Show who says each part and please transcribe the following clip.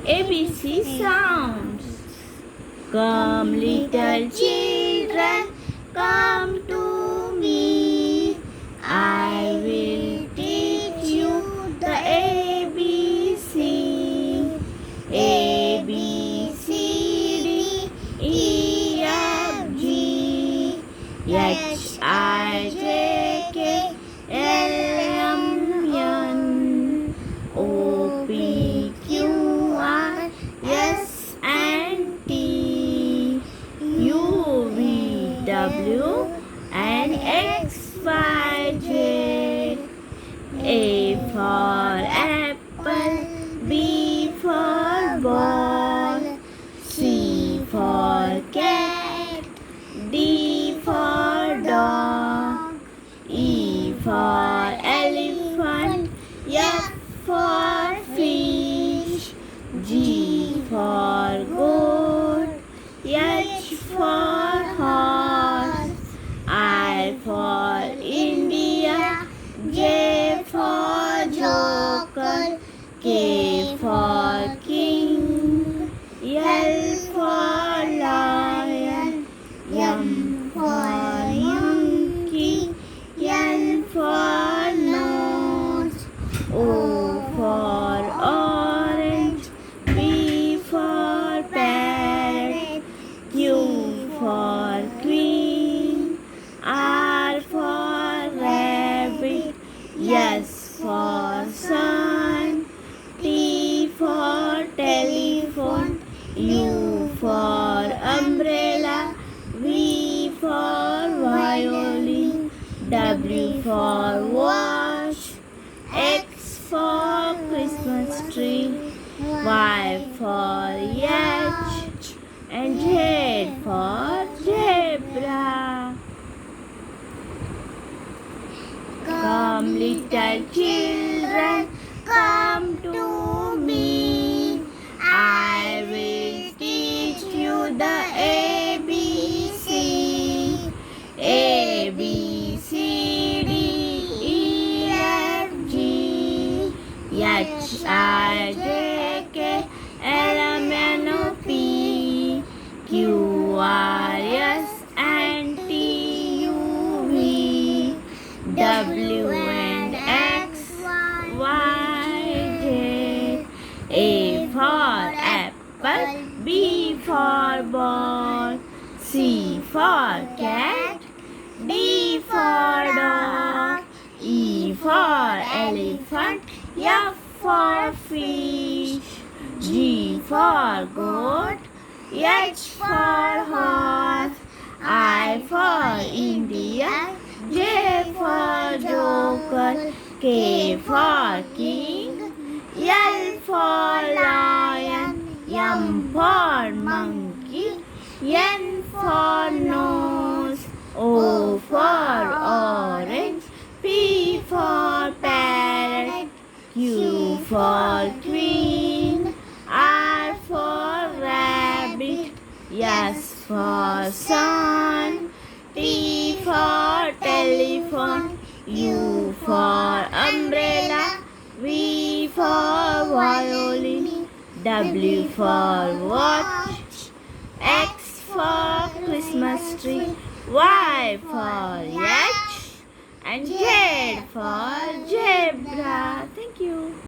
Speaker 1: ABC sounds. Come little children, come to me. I will teach you the ABC. A, B, C, D, E, F, G, H, I, J, K, L, M, N, O, P, Q, R, S, and T, U, V, W, and X, Y, Z. A for apple, B for ball, C for cat, D for dog, E for elephant, F for fish, G for goat, H for horse, I for India, J for joker, K for king, L for lion, M for monkey, N for nose, O for orange, P for parrot, Q for queen, R for rabbit, S for sun, T for telephone, U for umbrella, V for violin, W for watch, X for Christmas tree, Y for yacht, and Z for zebra. Come little children, come to me. I will teach you the ABC. A, B, C, D, E, F, G, H, I, J, K, L, M, N, O, P, Q, R, S, and T, U, V, W, and X, Y, Z. A for apple, B for ball, C for cat, D for dog, E for elephant, F for fish, G for goat, H for horse, I for India, J for joker, K for king, L for lion, M for monkey, N for nose, O for orange, P for parrot, Q for queen, R for rabbit, S for sun, T for telephone, U for umbrella, V for violin, W for watch, X for Christmas tree, Y for yacht, and Z for zebra.